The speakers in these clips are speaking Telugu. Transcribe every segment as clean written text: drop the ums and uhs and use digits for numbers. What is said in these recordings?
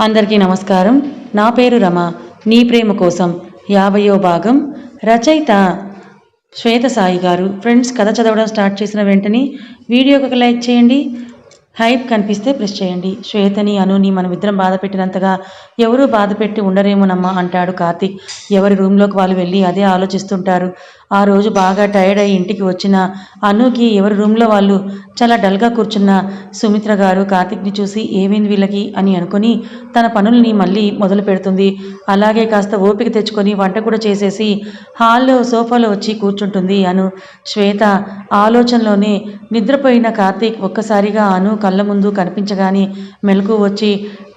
అందరికీ నమస్కారం. నా పేరు రమ. నీ ప్రేమ కోసం 50వ భాగం. రచయిత శ్వేత సాయి గారు. ఫ్రెండ్స్, కథ చదవడం స్టార్ట్ చేసిన వెంటనే వీడియోకి ఒక లైక్ చేయండి. హైప్ కనిపిస్తే ప్రెస్ చేయండి. శ్వేతని అనుని మనమిద్దరం బాధ పెట్టినంతగా ఎవరూ బాధ పెట్టి ఉండరేమోనమ్మా అంటాడు కార్తీక్. ఎవరి రూమ్లోకి వాళ్ళు వెళ్ళి అదే ఆలోచిస్తుంటారు. ఆ రోజు బాగా టైర్డ్ అయి ఇంటికి వచ్చిన అనుకి ఎవరి రూమ్లో వాళ్ళు చాలా డల్గా కూర్చున్న సుమిత్ర గారు కార్తీక్ని చూసి ఏమైంది వీళ్ళకి అని అనుకుని తన పనుల్ని మళ్ళీ మొదలు పెడుతుంది. అలాగే కాస్త ఓపిక తెచ్చుకొని వంట కూడా చేసేసి హాల్లో సోఫాలో వచ్చి కూర్చుంటుంది అను. శ్వేత ఆలోచనలోనే నిద్రపోయిన కార్తీక్ ఒక్కసారిగా అను కళ్ళ ముందు కనిపించగానే మెలకు వచ్చి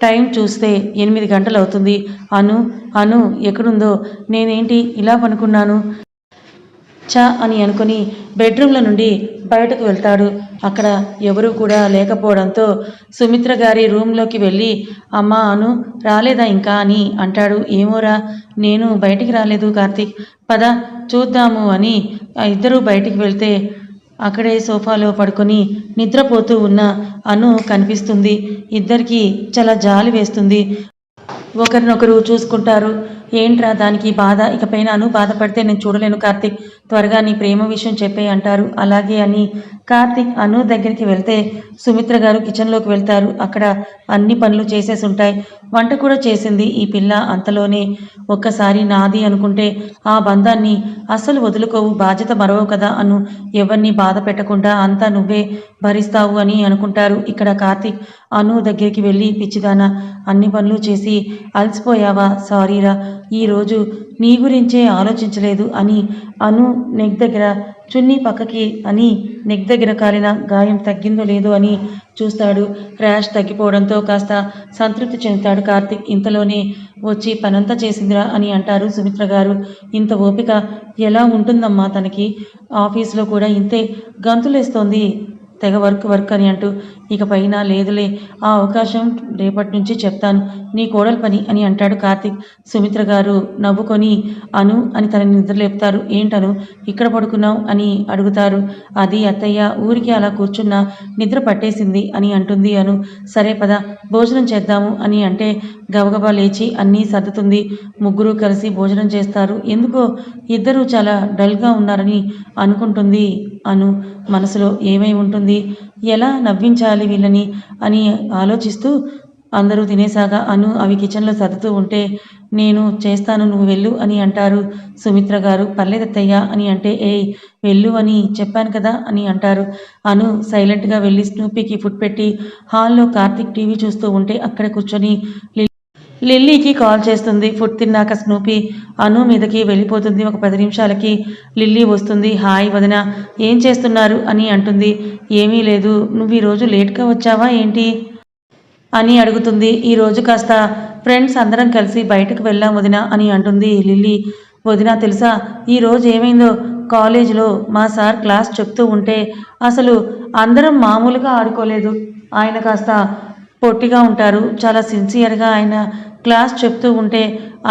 టైం చూస్తే 8 గంటలు అవుతుంది. అను అను ఎక్కడుందో, నేనేంటి ఇలా పనుకున్నాను చ అని అనుకుని బెడ్రూమ్లో నుండి బయటకు వెళ్తాడు. అక్కడ ఎవరూ కూడా లేకపోవడంతో సుమిత్ర గారి రూమ్లోకి వెళ్ళి అమ్మా అను రాలేదా ఇంకా అని అంటాడు. ఏమోరా, నేను బయటికి రాలేదు కార్తీక్, పద చూద్దాము అని ఇద్దరూ బయటికి వెళ్తే అక్కడే సోఫాలో పడుకొని నిద్రపోతూ ఉన్న అను కనిపిస్తుంది. ఇద్దరికీ చాలా జాలి వేస్తుంది. ఒకరినొకరు చూసుకుంటారు. ఏంట్రా దానికి బాధ, ఇకపైన అను బాధపడితే నేను చూడలేను కార్తీక్, త్వరగా నీ ప్రేమ విషయం చెప్పే అంటారు. అలాగే అని కార్తీక్ అను దగ్గరికి వెళ్తే సుమిత్ర గారు కిచెన్లోకి వెళ్తారు. అక్కడ అన్ని పనులు చేసేసి ఉంటాయి. వంట కూడా చేసింది ఈ పిల్ల. అంతలోనే ఒక్కసారి నాది అనుకుంటే ఆ బంధాన్ని అస్సలు వదులుకోవు, బాధ్యత మరవవు కదా అను, ఎవరిని బాధ పెట్టకుండా అంతా నువ్వే భరిస్తావు అని అనుకుంటారు. ఇక్కడ కార్తీక్ అను దగ్గరికి వెళ్ళి పిచ్చిదానా, అన్ని పనులు చేసి అలసిపోయావా, సారీరా, ఈరోజు నీ గురించే ఆలోచించలేదు అని అను నెక్ దగ్గర చున్నీ పక్కకి అని నెక్ దగ్గర కాలిన గాయం తగ్గిందో లేదో అని చూస్తాడు. ర్యాష్ తగ్గిపోవడంతో కాస్త సంతృప్తి చెందుతాడు కార్తీక్. ఇంతలోనే వచ్చి పనంతా చేసిందిరా అని అంటారు సుమిత్ర గారు. ఇంత ఓపిక ఎలా ఉంటుందమ్మా తనకి, ఆఫీస్లో కూడా ఇంతే గంతులేస్తోంది, తెగ వర్క్ అని అంటూ ఇకపైన లేదులే, ఆ అవకాశం రేపటి నుంచి చెప్తాను, నీ కోడలు పని అని అంటాడు కార్తీక్. సుమిత్ర గారు నవ్వుకొని అను అని తనని నిద్రలేపుతారు. ఏంటను ఇక్కడ పడుకున్నావు అని అడుగుతారు. అది అత్తయ్య, ఊరికి అలా కూర్చున్నా నిద్ర పట్టేసింది అని అంటుంది అను. సరే పద భోజనం చేద్దాము అని అంటే గబగబా లేచి అన్నీ సర్దుతుంది. ముగ్గురు కలిసి భోజనం చేస్తారు. ఎందుకో ఇద్దరూ చాలా డల్గా ఉన్నారని అనుకుంటుంది అను. మనసులో ఏమై ఉంటుంది, ఎలా నవ్వించాలి వీళ్ళని అని ఆలోచిస్తూ అందరూ తినేసాగా అను అవి కిచెన్లో సర్దుతూ ఉంటే నేను చేస్తాను నువ్వు వెళ్ళు అని అంటారు సుమిత్ర గారు. పర్లేదత్తయ్యా అని అంటే ఏయ్ వెళ్ళు అని చెప్పాను కదా అని అంటారు. అను సైలెంట్గా వెళ్ళి స్నూపీకి ఫుడ్ పెట్టి హాల్లో కార్తీక్ టీవీ చూస్తూ ఉంటే అక్కడ కూర్చొని లిల్లీకి కాల్ చేస్తుంది. ఫుడ్ తిన్నాక స్నూపీ అను మీదకి వెళ్ళిపోతుంది. ఒక 10 నిమిషాలకి లిల్లీ వస్తుంది. హాయ్ వదిన, ఏం చేస్తున్నారు అని అంటుంది. ఏమీ లేదు, నువ్వు ఈరోజు లేట్గా వచ్చావా ఏంటి అని అడుగుతుంది. ఈరోజు కాస్త ఫ్రెండ్స్ అందరం కలిసి బయటకు వెళ్ళాం వదిన అని అంటుంది లిల్లీ. వదిన తెలుసా ఈరోజు ఏమైందో, కాలేజీలో మా సార్ క్లాస్ చెప్తూ ఉంటే అసలు అందరం మామూలుగా ఆడుకోలేదు. ఆయన కాస్త పొట్టిగా ఉంటారు, చాలా సిన్సియర్గా ఆయన క్లాస్ చెప్తూ ఉంటే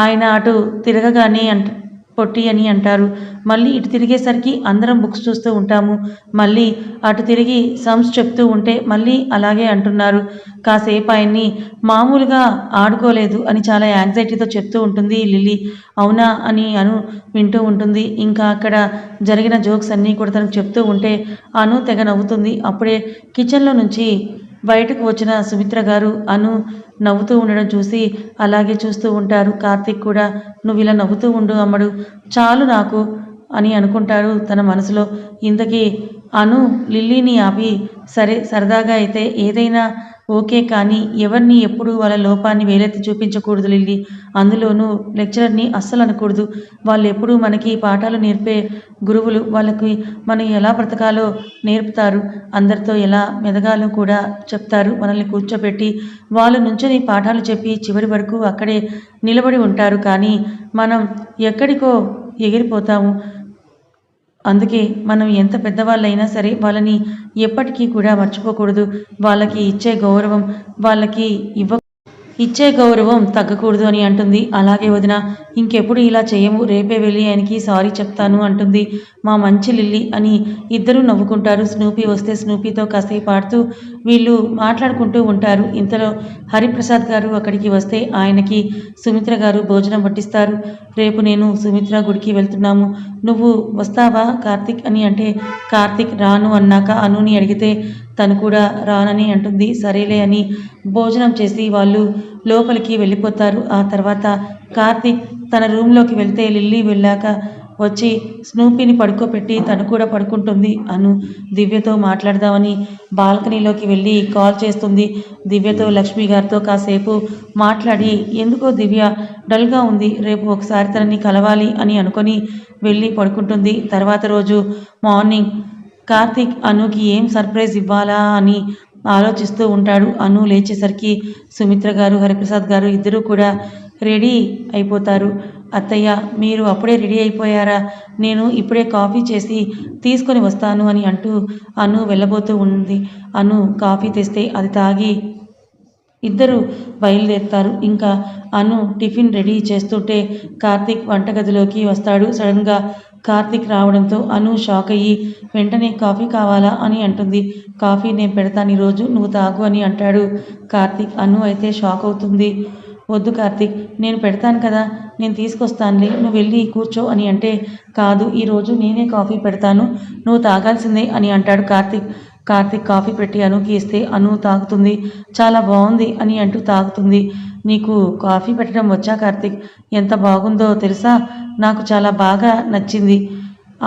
ఆయన అటు తిరగగానే పొట్టి అని అంటారు. మళ్ళీ ఇటు తిరిగేసరికి అందరం బుక్స్ చూస్తూ ఉంటాము, మళ్ళీ అటు తిరిగి సమ్స్ చెప్తూ ఉంటే మళ్ళీ అలాగే అంటున్నారు. కాసేపు ఆయన్ని మామూలుగా ఆడుకోలేదు అని చాలా యాంగ్జైటీతో చెప్తూ ఉంటుంది లిల్లీ. అవునా అని అను వింటూ ఉంటుంది. ఇంకా అక్కడ జరిగిన జోక్స్ అన్నీ కూడా తనకు చెప్తూ ఉంటే అను తెగ నవ్వుతుంది. అప్పుడే కిచెన్లో నుంచి బయటకు వచ్చిన సుమిత్ర గారు అను నవ్వుతూ ఉండడం చూసి అలాగే చూస్తూ ఉంటారు. కార్తీక్ కూడా నువ్వు ఇలా నవ్వుతూ ఉండు అమ్మడు, చాలు నాకు అని అనుకుంటారు తన మనసులో. ఇంతకీ అను లిల్లీని ఆపి సరే సరదాగా అయితే ఏదైనా ఓకే, కానీ ఎవరిని ఎప్పుడు వాళ్ళ లోపాన్ని వేలెత్తి చూపించకూడదు లిల్లీ, అందులోనూ లెక్చరర్ని అస్సలు అనకూడదు. వాళ్ళు ఎప్పుడూ మనకి పాఠాలు నేర్పే గురువులు, వాళ్ళకి మనం ఎలా బ్రతకాలో నేర్పుతారు, అందరితో ఎలా మెదగాలో కూడా చెప్తారు. మనల్ని కూర్చోబెట్టి వాళ్ళ నుంచొని పాఠాలు చెప్పి చివరి వరకు అక్కడే నిలబడి ఉంటారు. కానీ మనం ఎక్కడికో ఎగిరిపోతాము. అందుకే మనం ఎంత పెద్దవాళ్ళైనా సరే వాళ్ళని ఎప్పటికీ కూడా మర్చిపోకూడదు. వాళ్ళకి ఇచ్చే గౌరవం వాళ్ళకి ఇచ్చే గౌరవం తగ్గకూడదు అని అంటుంది. అలాగే వదిన, ఇంకెప్పుడు ఇలా చేయము, రేపే వెళ్ళి ఆయనకి సారీ చెప్తాను అంటుంది మా మంచి లిల్లీ అని. ఇద్దరూ నవ్వుకుంటారు. స్నూపీ వస్తే స్నూపీతో కాసేపు ఆడుతూ వీళ్ళు మాట్లాడుకుంటూ ఉంటారు. ఇంతలో హరిప్రసాద్ గారు అక్కడికి వస్తే ఆయనకి సుమిత్ర గారు భోజనం వడ్డిస్తారు. రేపు నేను సుమిత్ర గుడికి వెళ్తున్నాము, నువ్వు వస్తావా కార్తీక్ అని అంటే, కార్తీక్ రాను అన్నాక అనుని అడిగితే తను కూడా రానని అంటుంది. సరేలే అని భోజనం చేసి వాళ్ళు లోపలికి వెళ్ళిపోతారు. ఆ తర్వాత కార్తీక్ తన రూమ్లోకి వెళ్తే లిల్లీ వెళ్ళాక వచ్చి స్నూపీని పడుకోబెట్టి తను కూడా పడుకుంటుంది. అను దివ్యతో మాట్లాడదామని బాల్కనీలోకి వెళ్ళి కాల్ చేస్తుంది. దివ్యతో లక్ష్మి గారితో కాసేపు మాట్లాడి ఎందుకో దివ్య డల్గా ఉంది, రేపు ఒకసారి తనని కలవాలి అని అనుకొని వెళ్ళి పడుకుంటుంది. తర్వాత రోజు మార్నింగ్ కార్తీక్ అనుకి ఏం సర్ప్రైజ్ ఇవ్వాలా అని ఆలోచిస్తూ ఉంటాడు. అను లేచేసరికి సుమిత్ర గారు హరిప్రసాద్ గారు ఇద్దరూ కూడా రెడీ అయిపోతారు. అత్తయ్య మీరు అప్పుడే రెడీ అయిపోయారా, నేను ఇప్పుడే కాఫీ చేసి తీసుకొని వస్తాను అని అంటూ అను వెళ్ళబోతూ ఉంది. అను కాఫీ తెస్తే అది తాగి ఇద్దరు బయలుదేరుతారు. ఇంకా అను టిఫిన్ రెడీ చేస్తుంటే కార్తీక్ వంటగదిలోకి వస్తాడు. సడన్గా కార్తీక్ రావడంతో అను షాక్ అయ్యి వెంటనే కాఫీ కావాలా అని అంటుంది. కాఫీ నేను పెడతాను ఈరోజు, నువ్వు తాగు అని అంటాడు కార్తీక్. అను అయితే షాక్ అవుతుంది. వద్దు కార్తీక్, నేను పెడతాను కదా, నేను తీసుకొస్తానులే, నువ్వు వెళ్ళి కూర్చో అని అంటే, కాదు ఈరోజు నేనే కాఫీ పెడతాను, నువ్వు తాగాల్సిందే అని అంటాడు కార్తీక్. కార్తీక్ కాఫీ పెట్టి అనుకి ఇస్తే అను తాగుతుంది. చాలా బాగుంది అని అంటూ తాగుతుంది. నీకు కాఫీ పెట్టడం వచ్చా కార్తీక్? ఎంత బాగుందో తెలుసా, నాకు చాలా బాగా నచ్చింది.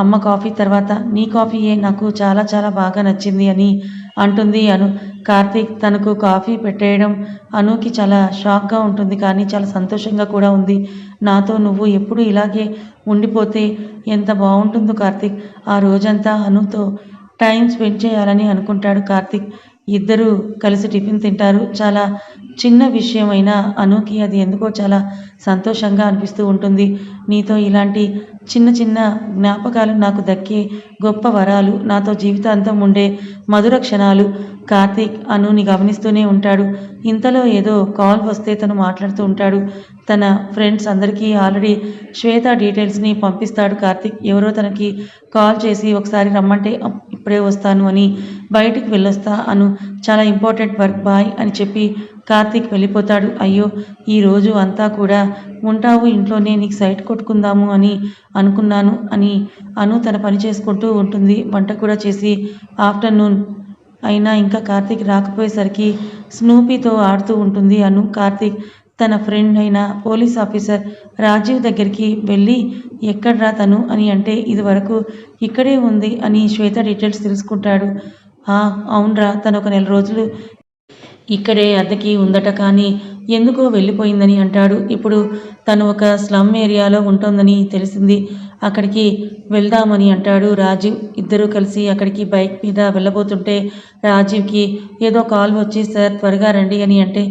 అమ్మ కాఫీ తర్వాత నీ కాఫీయే నాకు చాలా చాలా బాగా నచ్చింది అని అంటుంది అను. కార్తీక్ తనకు కాఫీ పెట్టేయడం అనుకి చాలా షాక్గా ఉంటుంది, కానీ చాలా సంతోషంగా కూడా ఉంది. నాతో నువ్వు ఎప్పుడు ఇలాగే ఉండిపోతే ఎంత బాగుంటుందో కార్తీక్. ఆ రోజంతా అనుతో టైం స్పెండ్ చేయాలని అనుకుంటాడు కార్తీక్. ఇద్దరూ కలిసి టిఫిన్ తింటారు. చాలా చిన్న విషయమైనా అనుకి అది ఎందుకో చాలా సంతోషంగా అనిపిస్తూ ఉంటుంది. నీతో ఇలాంటి చిన్న చిన్న జ్ఞాపకాలు నాకు దక్కే గొప్ప వరాలు, నాతో జీవితాంతం ఉండే మధుర క్షణాలు. కార్తీక్ అనుని గమనిస్తూనే ఉంటాడు. ఇంతలో ఏదో కాల్ వస్తే తను మాట్లాడుతూ ఉంటాడు. తన ఫ్రెండ్స్ అందరికీ ఆల్రెడీ శ్వేత డీటెయిల్స్ని పంపిస్తాడు కార్తీక్. ఎవరో తనకి కాల్ చేసి ఒకసారి రమ్మంటే ఇప్పుడే వస్తాను అని బయటికి వెళ్ళొస్తా అను, చాలా ఇంపార్టెంట్ వర్క్ బాయ్ అని చెప్పి కార్తీక్ వెళ్ళిపోతాడు. అయ్యో ఈరోజు అంతా కూడా ఉంటావు ఇంట్లోనే, నీకు సైట్ కొట్టుకుందాము అని అనుకున్నాను అని అను తన పని చేసుకుంటూ ఉంటుంది. వంట కూడా చేసి ఆఫ్టర్నూన్ అయినా ఇంకా కార్తీక్ రాకపోయేసరికి స్నూపీతో ఆడుతూ ఉంటుంది అను. కార్తీక్ తన ఫ్రెండ్ అయిన పోలీస్ ఆఫీసర్ రాజీవ్ దగ్గరికి వెళ్ళి ఎక్కడ్రా తను అని అంటే, ఇది వరకు ఇక్కడే ఉంది అని శ్వేత డీటెయిల్స్ తెలుసుకుంటాడు. అవునరా, తను ఒక 4 రోజులు ఇక్కడే అద్దెకి ఉందట, కానీ ఎందుకో వెళ్ళిపోయిందని అంటాడు. ఇప్పుడు తను ఒక స్లమ్ ఏరియాలో ఉంటుందని తెలిసింది, అక్కడికి వెళ్దామని అంటాడు రాజీవ్. ఇద్దరూ కలిసి అక్కడికి బైక్ మీద వెళ్ళబోతుంటే రాజీవ్కి ఏదో కాల్ వచ్చి, సార్ త్వరగా రండి అని అంటే,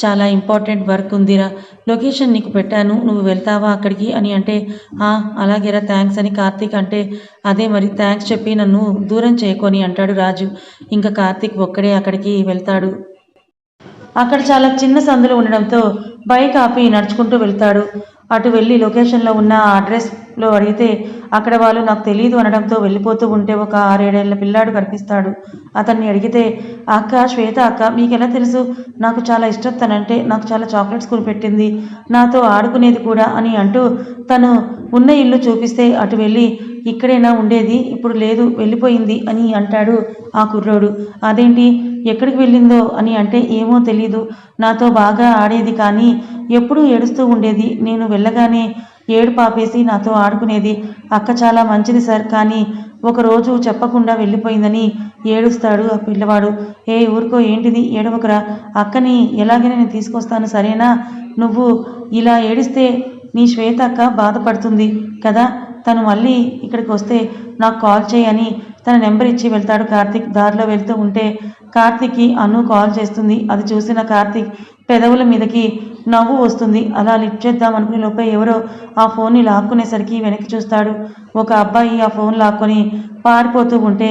చాలా ఇంపార్టెంట్ వర్క్ ఉందిరా, లొకేషన్ నీకు పెట్టాను, నువ్వు వెళ్తావా అక్కడికి అని అంటే, అలాగేరా థ్యాంక్స్ అని కార్తీక్ అంటే, అదే మరి థ్యాంక్స్ చెప్పి నన్ను దూరం చేయకొని అంటాడు రాజీవ్. ఇంకా కార్తీక్ ఒక్కడే అక్కడికి వెళ్తాడు. అక్కడ చాలా చిన్న సందులు ఉండడంతో బైక్ ఆపి నడుచుకుంటూ వెళ్తాడు. అటు వెళ్ళి లొకేషన్లో ఉన్న అడ్రస్లో అడిగితే అక్కడ వాళ్ళు నాకు తెలియదు అనడంతో వెళ్ళిపోతూ ఉంటే ఒక 6-7 ఏళ్ల పిల్లాడు కనిపిస్తాడు. అతన్ని అడిగితే, అక్క శ్వేత అక్క, మీకు ఎలా తెలుసు? నాకు చాలా ఇష్టం తనంటే, నాకు చాలా చాక్లెట్స్ కొనిపెట్టింది, నాతో ఆడుకునేది కూడా అని అంటూ తను ఉన్న ఇల్లు చూపిస్తే అటు వెళ్ళి, ఇక్కడైనా ఉండేది, ఇప్పుడు లేదు వెళ్ళిపోయింది అని అంటాడు ఆ కుర్రోడు. అదేంటి, ఎక్కడికి వెళ్ళిందో అని అంటే, ఏమో తెలీదు, నాతో బాగా ఆడేది కానీ ఎప్పుడూ ఏడుస్తూ ఉండేది, నేను వెళ్ళగానే ఏడు పాపేసి నాతో ఆడుకునేది, అక్క చాలా మంచిది సార్, కానీ ఒకరోజు చెప్పకుండా వెళ్ళిపోయిందని ఏడుస్తాడు ఆ పిల్లవాడు. ఊరుకో, ఏంటిది ఏడవకరా, అక్కని ఎలాగైనా నేను తీసుకొస్తాను సరేనా, నువ్వు ఇలా ఏడిస్తే నీ శ్వేత అక్క బాధపడుతుంది కదా, తను మళ్ళీ ఇక్కడికి వస్తే నాకు కాల్ చేయని తన నెంబర్ ఇచ్చి వెళ్తాడు కార్తీక్. దారిలో వెళ్తూ ఉంటే కార్తీక్కి అను కాల్ చేస్తుంది. అది చూసిన కార్తీక్ పెదవుల మీదకి నవ్వు వస్తుంది. అలా లిఫ్ట్ చేద్దాం అనుకునే లోపే ఎవరో ఆ ఫోన్ని లాక్కునేసరికి వెనక్కి చూస్తాడు. ఒక అబ్బాయి ఆ ఫోన్ లాక్కొని పారిపోతూ ఉంటే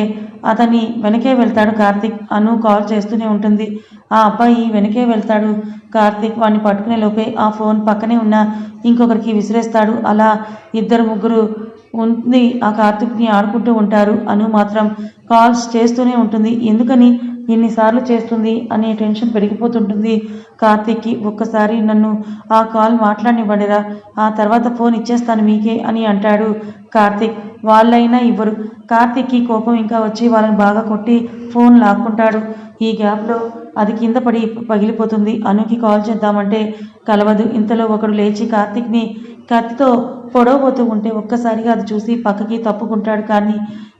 అతని వెనకే వెళ్తాడు కార్తిక్. అను కాల్ చేస్తూనే ఉంటుంది. ఆ అబ్బాయి వెనకే వెళ్తాడు కార్తిక్. వాడిని పట్టుకునే లోపే ఆ ఫోన్ పక్కనే ఉన్న ఇంకొకరికి విసిరేస్తాడు. అలా ఇద్దరు ముగ్గురు ఉంది ఆ కార్తిక్ని ఆడుకుంటూ ఉంటారు. అను మాత్రం కాల్స్ చేస్తూనే ఉంటుంది. ఎందుకని ఎన్నిసార్లు చేస్తుంది అనే టెన్షన్ పెరిగిపోతుంటుంది కార్తిక్కి. ఒక్కసారి నన్ను ఆ కాల్ మాట్లాడనివ్వండిరా, ఆ తర్వాత ఫోన్ ఇచ్చేస్తాను మీకే అని అంటాడు కార్తిక్. వాళ్ళైనా ఇవ్వరు. కార్తిక్కి కోపం ఇంకా వచ్చి వాళ్ళని బాగా కొట్టి ఫోన్ లాక్కుంటాడు. ఈ గ్యాప్లో అది కింద పడి పగిలిపోతుంది. అనుకి కాల్ చేద్దామంటే కలవదు. ఇంతలో ఒకడు లేచి కార్తిక్ని కత్తితో పొడవబోతూ ఉంటే ఒక్కసారిగా అది చూసి పక్కకి తప్పుకుంటాడు. కానీ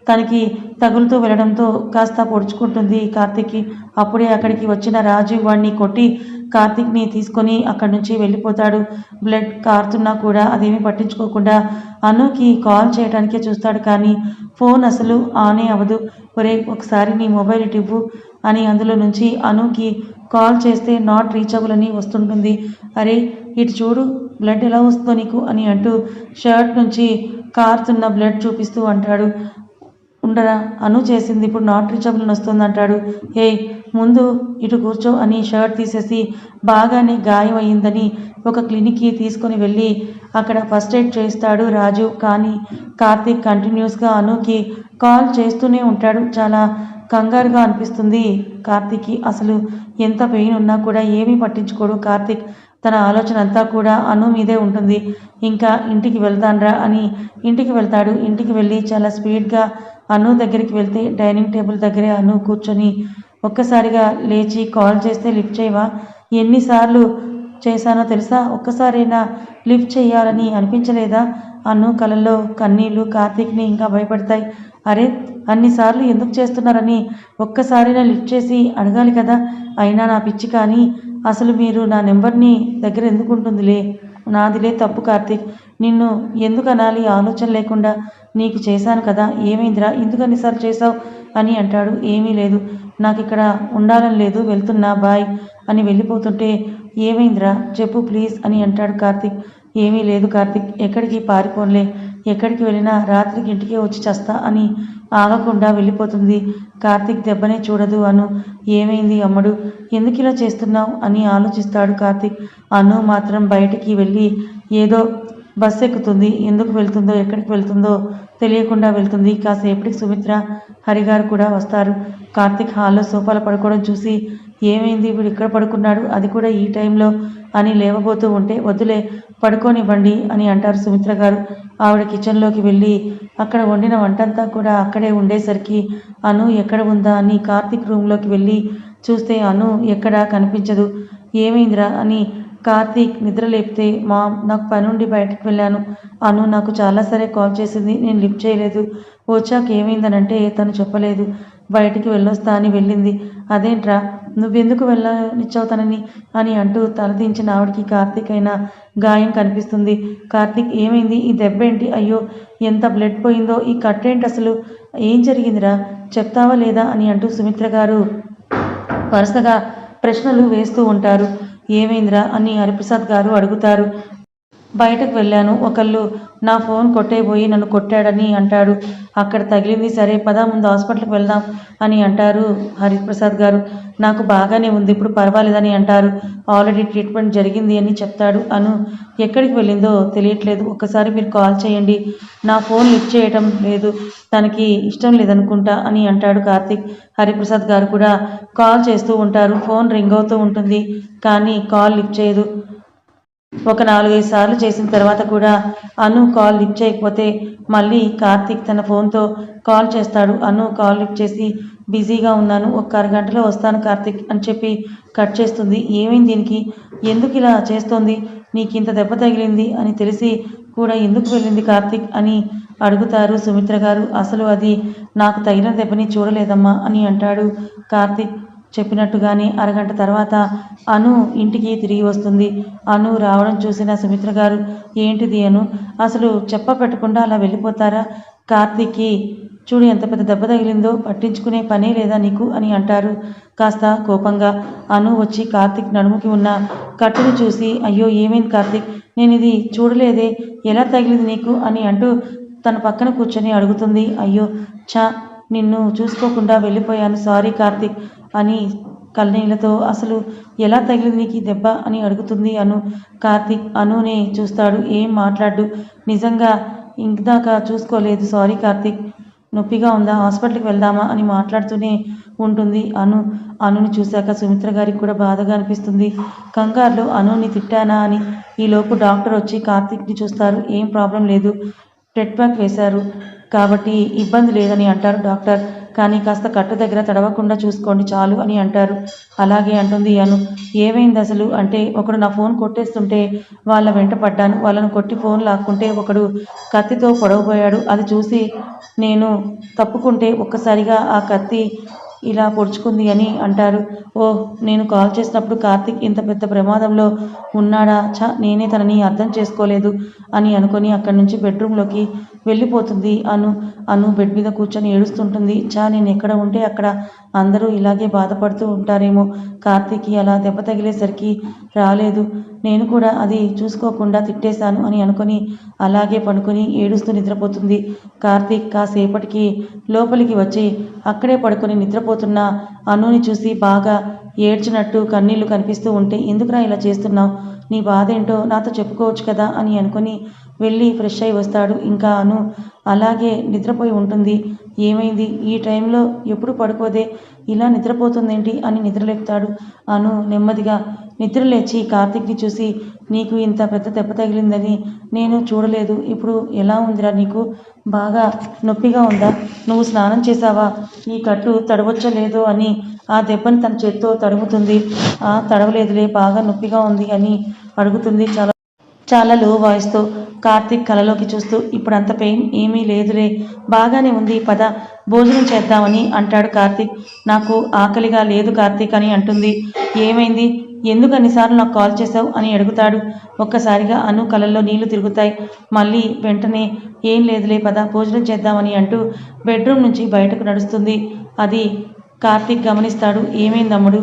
తనకి తగులుతూ వెళ్ళడంతో కాస్త పొడుచుకుంటుంది కార్తిక్కి. అప్పుడే అక్కడికి వచ్చిన రాజు వాడిని కొట్టి కార్తిక్ని తీసుకొని అక్కడి నుంచి వెళ్ళిపోతాడు. బ్లడ్ కారుతున్నా కూడా అదేమీ పట్టించుకోకుండా అనుకి కాల్ చేయడానికే చూస్తాడు. కానీ ఫోన్ అసలు ఆనే అవ్వదు. ఒరే ఒకసారి నీ మొబైల్ ఇవ్వు అని అందులో నుంచి అనుకి కాల్ చేస్తే నాట్ రీచబుల్ అని వస్తుంటుంది. అరే ఇటు చూడు బ్లడ్ ఎలా వస్తుందో నీకు అని అంటూ షర్ట్ నుంచి కారుతున్న బ్లడ్ చూపిస్తూ అంటాడు. ఉండరా అను చేసింది ఇప్పుడు నాట్ రీచబుల్ అని వస్తుంది అంటాడు. ఏయ్ ముందు ఇటు కూర్చో అని షర్ట్ తీసేసి బాగానే గాయం అయ్యిందని ఒక క్లినిక్కి తీసుకొని వెళ్ళి అక్కడ ఫస్ట్ ఎయిడ్ చేస్తాడు రాజు. కానీ కార్తిక్ కంటిన్యూస్గా అనుకి కాల్ చేస్తూనే ఉంటాడు. చాలా కంగారుగా అనిపిస్తుంది కార్తిక్కి. అసలు ఎంత పెయిన్ ఉన్నా కూడా ఏమీ పట్టించుకోడు కార్తిక్. తన ఆలోచన అంతా కూడా అను మీదే ఉంటుంది. ఇంకా ఇంటికి వెళ్తాన్రా అని ఇంటికి వెళ్తాడు. ఇంటికి వెళ్ళి చాలా స్పీడ్గా అను దగ్గరికి వెళ్తే డైనింగ్ టేబుల్ దగ్గరే అను కూర్చొని ఒక్కసారిగా లేచి కాల్ చేస్తే లిఫ్ట్ చేయవా? ఎన్నిసార్లు చేశానో తెలుసా? ఒక్కసారైనా లిఫ్ట్ చేయాలని అనిపించలేదా? అను కళ్ళల్లో కన్నీళ్లు కార్తీక్ని ఇంకా భయపడతాయి. అరే అన్నిసార్లు ఎందుకు చేస్తున్నారని ఒక్కసారైనా లిఫ్ట్ చేసి అడగాలి కదా. అయినా నా పిచ్చి. కానీ అసలు మీరు నా నెంబర్ని దగ్గర ఎందుకు ఉంటుందిలే, నాదిలే తప్పు కార్తీక్. నిన్ను ఎందుకు అనాలి ఆలోచన లేకుండా నీకు చేశాను కదా. ఏమైందిరా ఎందుకు అన్నిసార్లు చేశావు అని అంటాడు. ఏమీ లేదు, నాకు ఇక్కడ ఉండాలని లేదు, వెళ్తున్నా బాయ్ అని వెళ్ళిపోతుంటే ఏమైందిరా చెప్పు ప్లీజ్ అని అంటాడు కార్తీక్. ఏమీ లేదు కార్తీక్, ఎక్కడికి పారిపోన్లే, ఎక్కడికి వెళ్ళినా రాత్రికి ఇంటికే వచ్చి చేస్తా అని ఆగకుండా వెళ్ళిపోతుంది. కార్తీక్ దెబ్బనే చూడదు అను. ఏమైంది అమ్మడు, ఎందుకు ఇలా చేస్తున్నావు అని ఆలోచిస్తాడు కార్తీక్. అను మాత్రం బయటికి వెళ్ళి ఏదో బస్సు ఎక్కుతుంది. ఎందుకు వెళ్తుందో ఎక్కడికి వెళ్తుందో తెలియకుండా వెళ్తుంది. కాసేపటికి సుమిత్ర హరిగారు కూడా వస్తారు. కార్తీక్ హాల్లో సోఫాలో పడుకోవడం చూసి ఏమైంది వీడు ఇక్కడ పడుకున్నాడు, అది కూడా ఈ టైంలో అని లేవబోతూ ఉంటే వద్దులే పడుకోనివ్వండి అని అంటారు సుమిత్ర గారు. ఆవిడ కిచెన్లోకి వెళ్ళి అక్కడ వండిన వంటంతా కూడా అక్కడే ఉండేసరికి అను ఎక్కడ ఉందా అని కార్తీక్ రూమ్లోకి వెళ్ళి చూస్తే అను ఎక్కడా కనిపించదు. ఏమైందిరా అని కార్తీక్ నిద్ర లేపితే నాకు పనుండి బయటకు వెళ్ళాను. అను నాకు చాలాసార్లు కాల్ చేసింది, నేను లిఫ్ట్ చేయలేదు. వచ్చాక ఏమైందనంటే తను చెప్పలేదు, బయటికి వెళ్ళొస్తా అని వెళ్ళింది. అదేంట్రా నువ్వెందుకు వెళ్ళనిచ్చావుతానని అని అంటూ తలదించిన ఆవిడికి కార్తీక్ అయినా గాయం కనిపిస్తుంది. కార్తీక్ ఏమైంది, ఈ దెబ్బ ఏంటి, అయ్యో ఎంత బ్లడ్ పోయిందో, ఈ కట్టేంటి, అసలు ఏం జరిగిందిరా చెప్తావా లేదా అని అంటూ సుమిత్ర గారు వరుసగా ప్రశ్నలు వేస్తూ ఉంటారు. ఏమైందిరా అని హరిప్రసాద్ గారు అడుగుతారు. బయటకు వెళ్ళాను, ఒకళ్ళు నా ఫోన్ కొట్టేపోయి నన్ను కొట్టాడని అంటాడు. అక్కడ తగిలింది, సరే పద ముందు హాస్పిటల్కి వెళ్దాం అని అంటారు హరిప్రసాద్ గారు. నాకు బాగానే ఉంది, ఇప్పుడు పర్వాలేదని అంటారు. ఆల్రెడీ ట్రీట్మెంట్ జరిగింది అని చెప్తాడు. అను ఎక్కడికి వెళ్ళిందో తెలియట్లేదు, ఒక్కసారి మీరు కాల్ చేయండి, నా ఫోన్ లిఫ్ట్ చేయటం లేదు, తనకి ఇష్టం లేదనుకుంటా అని అంటాడు కార్తీక్. హరిప్రసాద్ గారు కూడా కాల్ చేస్తూ ఉంటారు. ఫోన్ రింగ్ అవుతూ ఉంటుంది కానీ కాల్ లిఫ్ట్ చేయదు. ఒక 4-5 సార్లు చేసిన తర్వాత కూడా అను కాల్ లిఫ్ట్ చేయకపోతే మళ్ళీ కార్తీక్ తన ఫోన్తో కాల్ చేస్తాడు. అను కాల్ లిఫ్ట్ చేసి బిజీగా ఉన్నాను, ఒక అరగంటలో వస్తాను కార్తీక్ అని చెప్పి కట్ చేస్తుంది. ఏమైంది దీనికి, ఎందుకు ఇలా చేస్తోంది, నీకు ఇంత దెబ్బ తగిలింది అని తెలిసి కూడా ఎందుకు వెళ్ళింది కార్తీక్ అని అడుగుతారు సుమిత్ర గారు. అసలు అది నాకు తగిలిన దెబ్బని చూడలేదమ్మా అని అంటాడు కార్తీక్. చెప్పినట్టుగానే అరగంట తర్వాత అను ఇంటికి తిరిగి వస్తుంది. అను రావడం చూసిన సుమిత్ర గారు, ఏంటిది అను, అసలు చెప్ప పెట్టకుండా అలా వెళ్ళిపోతారా, కార్తీక్కి చూడు ఎంత పెద్ద దెబ్బ తగిలిందో, పట్టించుకునే పనే లేదా నీకు అని అంటారు కాస్త కోపంగా. అను వచ్చి కార్తీక్ నడుముకి ఉన్న కట్టును చూసి, అయ్యో ఏమైంది కార్తీక్, నేను ఇది చూడలేదే, ఎలా తగిలింది నీకు అని అంటూ తన పక్కన కూర్చొని అడుగుతుంది. అయ్యో చా నిన్ను చూసుకోకుండా వెళ్ళిపోయాను, సారీ కార్తీక్ అని కన్నీళ్లతో. అసలు ఎలా తగిలింది నీకు దెబ్బ అని అడుగుతుంది అను. కార్తీక్ అనునే చూస్తాడు, ఏం మాట్లాడు. నిజంగా ఇందాక చూసుకోలేదు, సారీ కార్తీక్. నొప్పిగా ఉందా, హాస్పిటల్కి వెళ్దామా అని మాట్లాడుతూనే ఉంటుంది అను. అనుని చూశాక సుమిత్ర గారికి కూడా బాధగా అనిపిస్తుంది. కంగారులో అనుని తిట్టానా అని. ఈలోపు డాక్టర్ వచ్చి కార్తీక్ని చూస్తారు. ఏం ప్రాబ్లం లేదు, టెట్ ప్యాక్ వేశారు కాబట్టి ఇబ్బంది లేదని అంటారు డాక్టర్. కానీ కాస్త కట్టు దగ్గర తడవకుండా చూసుకోండి చాలు అని అంటారు. అలాగే అంటుంది అను. ఏమైంది అసలు అంటే, ఒకడు నా ఫోన్ కొట్టేస్తుంటే వాళ్ళ వెంట పడ్డాను, వాళ్ళను కొట్టి ఫోన్ లాక్కుంటే ఒకడు కత్తితో పొడవబోయాడు, అది చూసి నేను తప్పుకుంటే ఒక్కసారిగా ఆ కత్తి ఇలా పొడుచుకుంది అని అంటారు. ఓ, నేను కాల్ చేసినప్పుడు కార్తీక్ ఇంత పెద్ద ప్రమాదంలో ఉన్నాడా, నేనే తనని అర్థం చేసుకోలేదు అని అనుకొని అక్కడి నుంచి బెడ్రూమ్లోకి వెళ్ళిపోతుంది అను. అను బెడ్ మీద కూర్చొని ఏడుస్తుంటుంది. నేను ఎక్కడ ఉంటే అక్కడ అందరూ ఇలాగే బాధపడుతూ ఉంటారేమో, కార్తీక్కి అలా దెబ్బ తగిలేసరికి రాలేదు, నేను కూడా అది చూసుకోకుండా తిట్టేశాను అని అనుకొని అలాగే పడుకొని ఏడుస్తూ నిద్రపోతుంది. కార్తీక్ కాసేపటికి లోపలికి వచ్చి అక్కడే పడుకొని నిద్రపోతున్న అనుని చూసి బాగా ఏడ్చినట్టు కన్నీళ్లు కనిపిస్తూ ఉంటే, ఎందుకురా ఇలా చేస్తున్నావు, నీ బాధ ఏంటో నాతో చెప్పుకోవచ్చు కదా అని అనుకొని వెళ్ళి ఫ్రెష్ అయి వస్తాడు. ఇంకా అను అలాగే నిద్రపోయి ఉంటుంది. ఏమైంది ఈ టైంలో, ఎప్పుడు పడుకోదే, ఇలా నిద్రపోతుందేంటి అని నిద్రలేపుతాడు. అను నెమ్మదిగా నిద్రలేచి కార్తీక్ని చూసి, నీకు ఇంత పెద్ద దెబ్బ తగిలిందని నేను చూడలేదు, ఇప్పుడు ఎలా ఉందిరా నీకు, బాగా నొప్పిగా ఉందా, నువ్వు స్నానం చేసావా, ఈ కట్టు తడవచ్చో లేదో అని ఆ దెబ్బని తన చేత్తో తడుముతుంది. తడవలేదులే, బాగా నొప్పిగా ఉంది అని అడుగుతుంది చాలా లో వాయిస్తో. కార్తీక్ కలలోకి చూస్తూ, ఇప్పుడు అంత పెయిన్ ఏమీ లేదులే, బాగానే ఉంది, పద భోజనం చేద్దామని అంటాడు కార్తీక్. నాకు ఆకలిగా లేదు కార్తీక్ అని అంటుంది. ఏమైంది, ఎందుకు అన్నిసార్లు నాకు కాల్ చేసావు అని అడుగుతాడు. ఒక్కసారిగా అను కళ్ళల్లో నీళ్లు తిరుగుతాయి. మళ్ళీ వెంటనే ఏం లేదులే పద భోజనం చేద్దామని అంటూ బెడ్రూమ్ నుంచి బయటకు నడుస్తుంది. అది కార్తీక్ గమనిస్తాడు. ఏమైందమ్ముడు,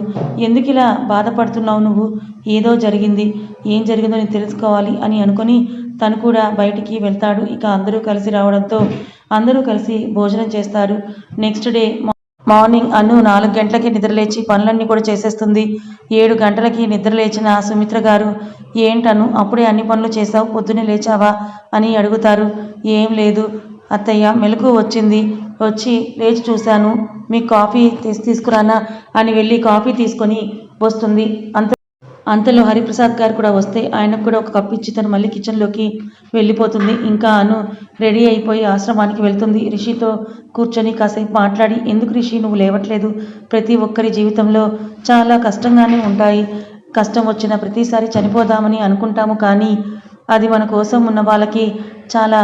ఎందుకు ఇలా బాధపడుతున్నావు నువ్వు, ఏదో జరిగింది, ఏం జరిగిందో నేను తెలుసుకోవాలి అని అనుకొని తను కూడా బయటికి వెళ్తాడు. ఇక అందరూ కలిసి రావడంతో అందరూ కలిసి భోజనం చేస్తారు. నెక్స్ట్ డే మార్నింగ్ అను 4 గంటలకి నిద్రలేచి పనులన్నీ కూడా చేసేస్తుంది. 7 గంటలకి నిద్రలేచిన సుమిత్ర గారు, ఏంటను అప్పుడే అన్ని పనులు చేసావు, పొద్దున్నే లేచావా అని అడుగుతారు. ఏం లేదు అత్తయ్య, మెలకు వచ్చింది, వచ్చి లేచి చూశాను, మీకు కాఫీ తీసుకురానా అని వెళ్ళి కాఫీ తీసుకొని వస్తుంది. అంతలో హరిప్రసాద్ గారు కూడా వస్తే ఆయనకు కూడా ఒక కప్పు ఇచ్చి తను మళ్ళీ కిచెన్లోకి వెళ్ళిపోతుంది. ఇంకా అను రెడీ అయిపోయి ఆశ్రమానికి వెళ్తుంది. రిషితో కూర్చొని కాసేపు మాట్లాడి, ఎందుకు రిషి నువ్వు లేవట్లేదు, ప్రతి ఒక్కరి జీవితంలో చాలా కష్టంగానే ఉంటాయి, కష్టం వచ్చిన ప్రతిసారి చనిపోదామని అనుకుంటాము, కానీ అది మన కోసం ఉన్న వాళ్ళకి చాలా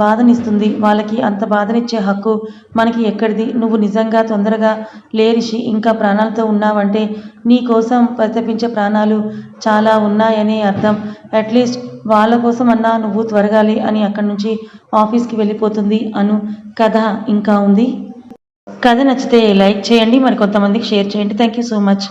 బాధనిస్తుంది, వాళ్ళకి అంత బాధనిచ్చే హక్కు మనకి ఎక్కడిది, నువ్వు నిజంగా తొందరగా లేరిషి, ఇంకా ప్రాణాలతో ఉన్నావంటే నీ కోసం పరితపించే ప్రాణాలు చాలా ఉన్నాయనే అర్థం, అట్లీస్ట్ వాళ్ళ కోసం అన్నా నువ్వు త్వరగాలి అని అక్కడి నుంచి ఆఫీస్కి వెళ్ళిపోతుంది అను. కథ ఇంకా ఉంది. కథ నచ్చితే లైక్ చేయండి, మరి కొంతమందికి షేర్ చేయండి. Thank you so much.